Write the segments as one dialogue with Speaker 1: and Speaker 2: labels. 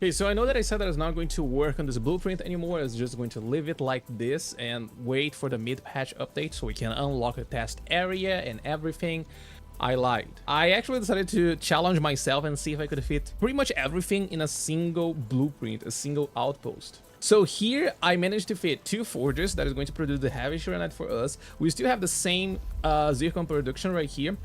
Speaker 1: Okay, so I know that I said that I was not going to work on this blueprint anymore. I was just going to leave it like this and wait for the mid-patch update so we can unlock the test area and everything. I lied. I actually decided to challenge myself and see if I could fit pretty much everything in a single blueprint, a single outpost. So here I managed to fit 2 forges that is going to produce the heavy Shuranite for us. We still have the same zircon production right here.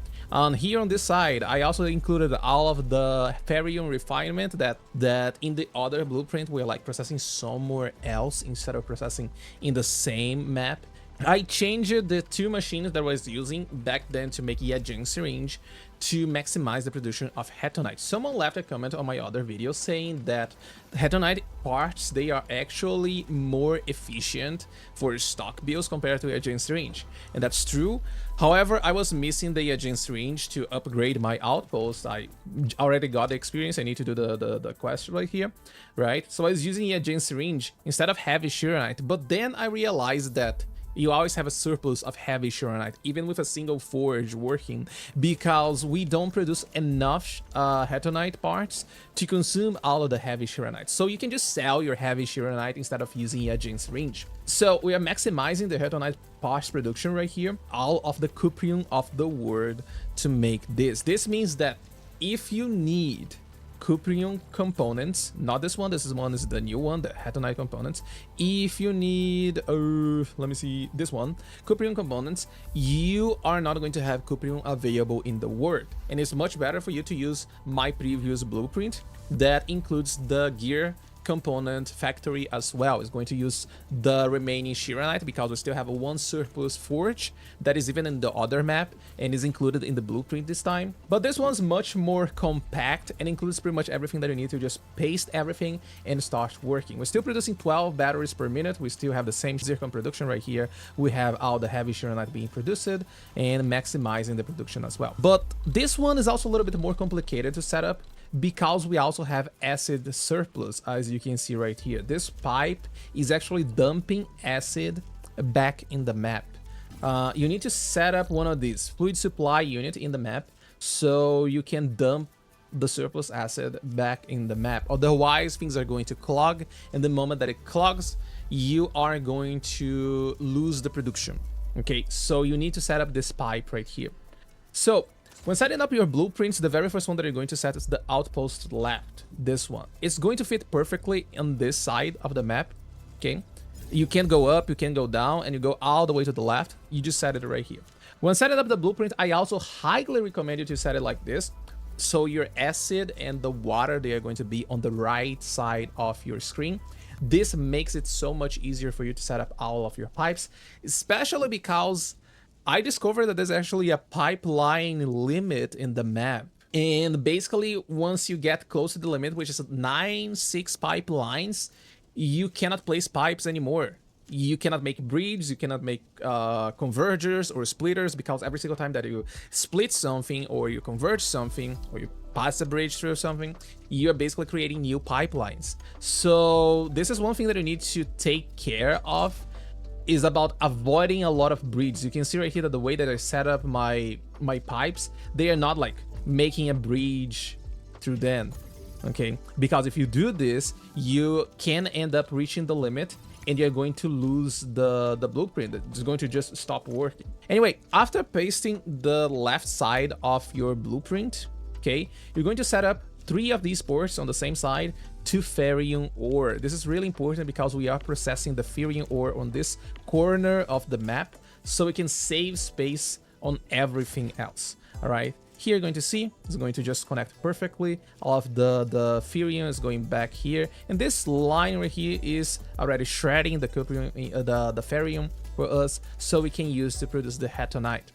Speaker 1: Here on this side, I also included all of the ferrium refinement that in the other blueprint we're like processing somewhere else instead of processing in the same map. I changed the 2 machines that I was using back then to make a gem syringe to maximize the production of hetonite. Someone left a comment on my other video saying that hetonite parts, they are actually more efficient for stock builds compared to a gem syringe. And that's true. However, I was missing the gem syringe to upgrade my outpost. I already got the experience. I need to do the quest right here, right? So I was using a gem syringe instead of heavy Shuranite, but then I realized that you always have a surplus of heavy Shuranite, even with a single forge working, because we don't produce enough hetonite parts to consume all of the heavy Shuranite. So you can just sell your heavy Shuranite instead of using a gem syringe. So we are maximizing the hetonite parts production right here, all of the cuprium of the world to make this. This means that if you need cuprium components, not this one, this one is the new one, the hetonite components. If you need let me see, this one, cuprium components, you are not going to have cuprium available in the world, and it's much better for you to use my previous blueprint that includes the gear component factory as well. It's going to use the remaining Shuranite because we still have one surplus forge that is even in the other map and is included in the blueprint this time. But this one's much more compact and includes pretty much everything that you need to just paste everything and start working. We're still producing 12 batteries per minute. We still have the same zircon production right here. We have all the heavy Shuranite being produced and maximizing the production as well. But this one is also a little bit more complicated to set up, because we also have acid surplus, as you can see right here. This pipe is actually dumping acid back in the map. You need to set up one of these fluid supply unit in the map so you can dump the surplus acid back in the map. Otherwise, things are going to clog, and the moment that it clogs, you are going to lose the production. Okay, so you need to set up this pipe right here. So when setting up your blueprints, the very first one that you're going to set is the outpost left, this one. It's going to fit perfectly on this side of the map, okay? You can go up, you can go down, and you go all the way to the left. You just set it right here. When setting up the blueprint, I also highly recommend you to set it like this. So your acid and the water, they are going to be on the right side of your screen. This makes it so much easier for you to set up all of your pipes, especially because I discovered that there's actually a pipeline limit in the map. And basically, once you get close to the limit, which is 6 pipelines, you cannot place pipes anymore. You cannot make bridges, you cannot make convergers or splitters, because every single time that you split something or you converge something or you pass a bridge through something, you are basically creating new pipelines. So this is one thing that you need to take care of, is about avoiding a lot of bridges. You can see right here that the way that I set up my pipes, they are not like making a bridge through them, okay? Because if you do this, you can end up reaching the limit and you're going to lose the blueprint. It's going to just stop working. Anyway, after pasting the left side of your blueprint, okay, you're going to set up 3 of these ports on the same side to ferrium ore. This is really important because we are processing the ferrium ore on this corner of the map, so we can save space on everything else. All right, here you're going to see it's going to just connect perfectly. All of the ferrium is going back here, and this line right here is already shredding the cuprium, the ferrium for us, so we can use to produce the hetonite.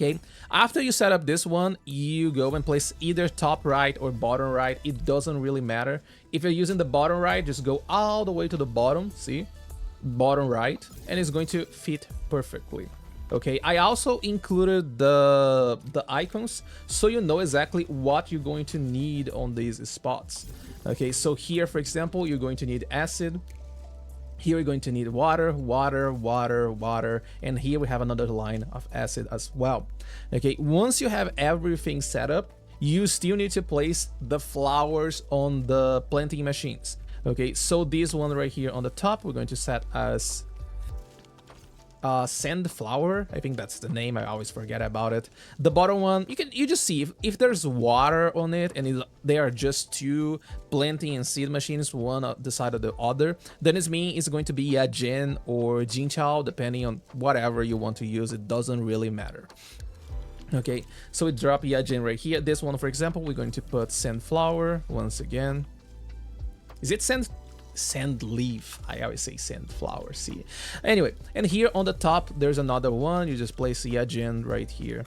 Speaker 1: Okay, after you set up this one, you go and place either top right or bottom right. It doesn't really matter. If you're using the bottom right, just go all the way to the bottom, see? Bottom right, and it's going to fit perfectly. Okay, I also included the icons so you know exactly what you're going to need on these spots. Okay, so here, for example, you're going to need acid. Here we're going to need water, water, water, water, and here we have another line of acid as well. Okay, once you have everything set up, you still need to place the flowers on the planting machines. Okay, so this one right here on the top, we're going to set as sand flower. I think that's the name. I always forget about it. The bottom one, you just see if there's water on it and they are just two planting and seed machines, one on the side of the other, then it means it's going to be a Jin or Jinchao, depending on whatever you want to use. It doesn't really matter. Okay, so we drop Yajin right here. This one, for example, we're going to put sand flower once again. Is it sand leaf? I always say sand flower. See, anyway, and here on the top there's another one. You just place Yajin right here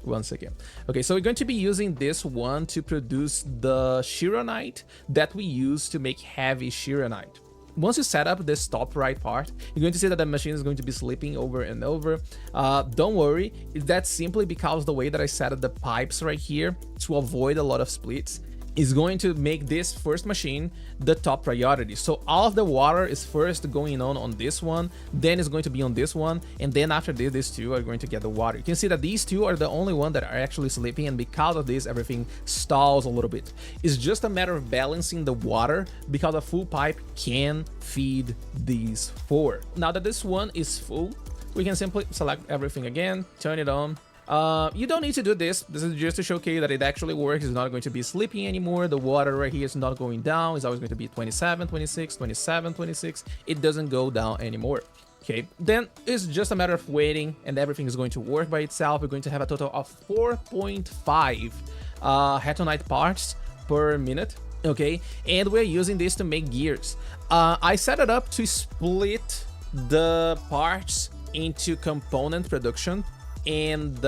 Speaker 1: once again. Okay, so we're going to be using this one to produce the Shironite that we use to make heavy Shironite. Once you set up this top right part, you're going to see that the machine is going to be slipping over and over. Don't worry, that's simply because the way that I set up the pipes right here to avoid a lot of splits is going to make this first machine the top priority. So all of the water is first going on this one, then it's going to be on this one, and then after this, these two are going to get the water. You can see that these two are the only one that are actually sleeping, and because of this, everything stalls a little bit. It's just a matter of balancing the water because a full pipe can feed these four. Now that this one is full, we can simply select everything again, turn it on. You don't need to do this. This is just to showcase that it actually works. It's not going to be sleeping anymore. The water right here is not going down. It's always going to be 27, 26, 27, 26. It doesn't go down anymore. Okay, then it's just a matter of waiting and everything is going to work by itself. We're going to have a total of 4.5 Hetonite parts per minute. Okay, and we're using this to make gears. I set it up to split the parts into component production and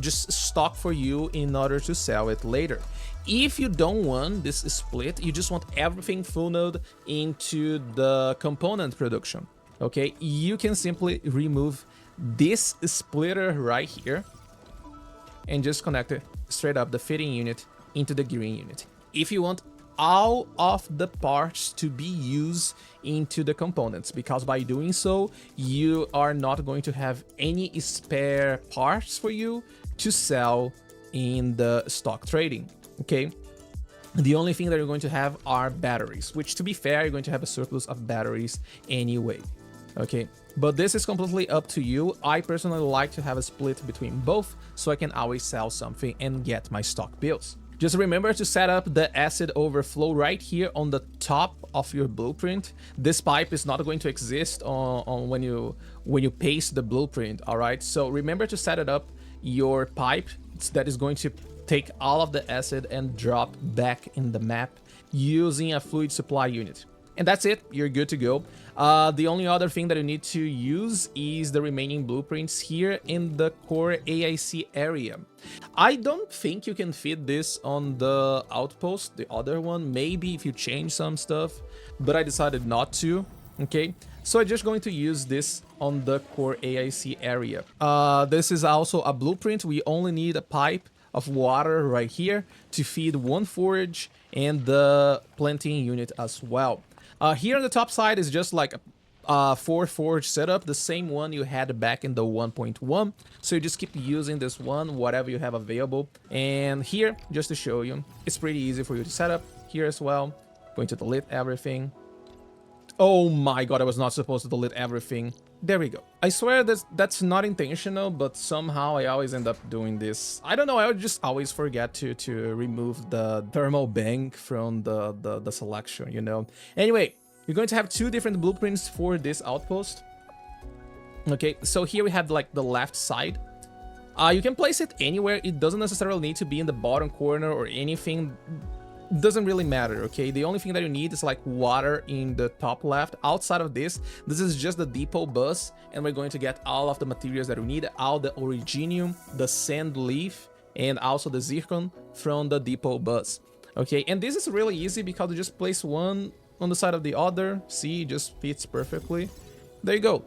Speaker 1: just stock for you in order to sell it later. If you don't want this split, you just want everything funneled into the component production, okay, you can simply remove this splitter right here and just connect it straight up the fitting unit into the gearing unit. If you want all of the parts to be used into the components, because by doing so you are not going to have any spare parts for you to sell in the stock trading. Okay, the only thing that you're going to have are batteries, which, to be fair, you're going to have a surplus of batteries anyway. Okay, but this is completely up to you. I personally like to have a split between both so I can always sell something and get my stock bills. Just remember to set up the acid overflow right here on the top of your blueprint. This pipe is not going to exist on when you paste the blueprint, all right? So remember to set it up your pipe that is going to take all of the acid and drop back in the map using a fluid supply unit. And that's it, you're good to go. The only other thing that you need to use is the remaining blueprints here in the core AIC area. I don't think you can fit this on the Outpost, the other one, maybe if you change some stuff, but I decided not to, okay? So I'm just going to use this on the core AIC area. This is also a blueprint. We only need a pipe of water right here to feed one forge and the planting unit as well. Here on the top side is just like a 4 forge setup, the same one you had back in the 1.1. So you just keep using this one, whatever you have available. And here, just to show you, it's pretty easy for you to set up here as well. Going to delete everything. Oh my god, I was not supposed to delete everything. There we go. I swear that's not intentional, but somehow I always end up doing this. I don't know, I would just always forget to remove the thermal bank from the selection, you know. Anyway, you're going to have two different blueprints for this outpost. Okay, so here we have like the left side. You can place it anywhere. It doesn't necessarily need to be in the bottom corner or anything. Doesn't really matter, okay? The only thing that you need is like water in the top left. Outside of this is just the depot bus, and we're going to get all of the materials that we need, all the originium, the sand leaf, and also the zircon from the depot bus. Okay, and this is really easy because you just place one on the side of the other. See, it just fits perfectly. There you go.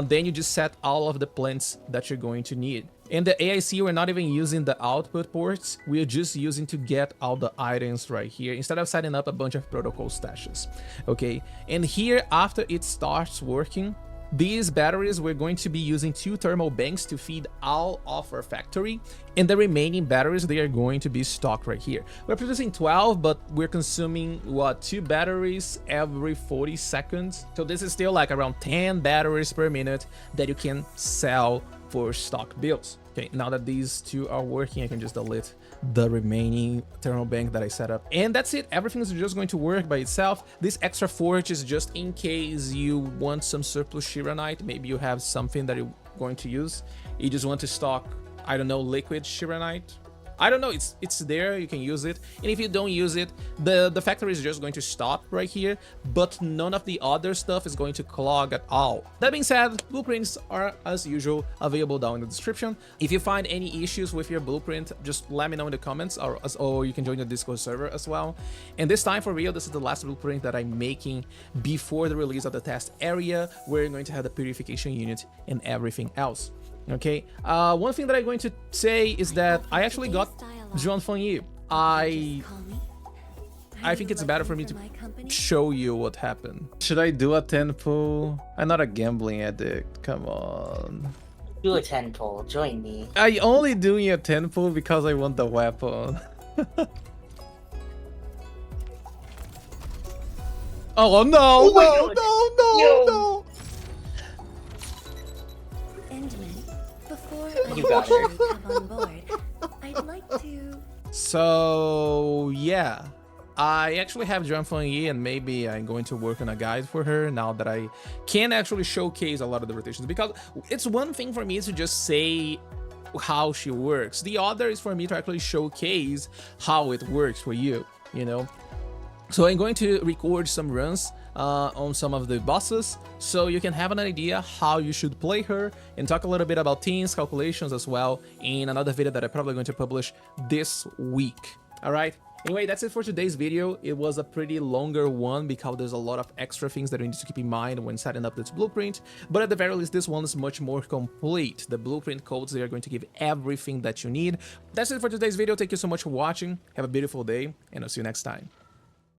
Speaker 1: Then you just set all of the plants that you're going to need. In the AIC, we're not even using the output ports. We're just using to get all the items right here instead of setting up a bunch of protocol stashes. Okay, and here after it starts working, These batteries, we're going to be using 2 thermal banks to feed all of our factory, and the remaining batteries, they are going to be stocked right here. We're producing 12, but we're consuming, what, 2 batteries every 40 seconds? So this is still like around 10 batteries per minute that you can sell for stock builds. Okay, now that these 2 are working, I can just delete the remaining thermal bank that I set up. And that's it. Everything is just going to work by itself. This extra forge is just in case you want some surplus Shiranite. Maybe you have something that you're going to use. You just want to stock, I don't know, liquid Shiranite. I don't know, it's there, you can use it. And if you don't use it, the factory is just going to stop right here, but none of the other stuff is going to clog at all. That being said, blueprints are, as usual, available down in the description. If you find any issues with your blueprint, just let me know in the comments, or you can join the Discord server as well. And this time, for real, this is the last blueprint that I'm making before the release of the test area, where you're going to have the purification unit and everything else. Okay, one thing that I'm going to say is that I actually got Zhuan Fengyi. I think it's better for me to show you what happened. Should I do a 10 pull? I'm not a gambling addict, come on.
Speaker 2: Do a 10 pull, join me.
Speaker 1: I only doing a 10 pull because I want the weapon. Oh no, no.
Speaker 2: You got her.
Speaker 3: On board, I'd like to...
Speaker 1: So yeah, I actually have Zhuan Fengyi, and maybe I'm going to work on a guide for her now that I can actually showcase a lot of the rotations, because it's one thing for me to just say how she works. The other is for me to actually showcase how it works for you, you know? So I'm going to record some runs on some of the bosses, so you can have an idea how you should play her, and talk a little bit about teams, calculations as well, in another video that I'm probably going to publish this week. Alright? Anyway, that's it for today's video. It was a pretty longer one because there's a lot of extra things that you need to keep in mind when setting up this blueprint, but at the very least, this one is much more complete. The blueprint codes, they are going to give everything that you need. That's it for today's video. Thank you so much for watching. Have a beautiful day, and I'll see you next time.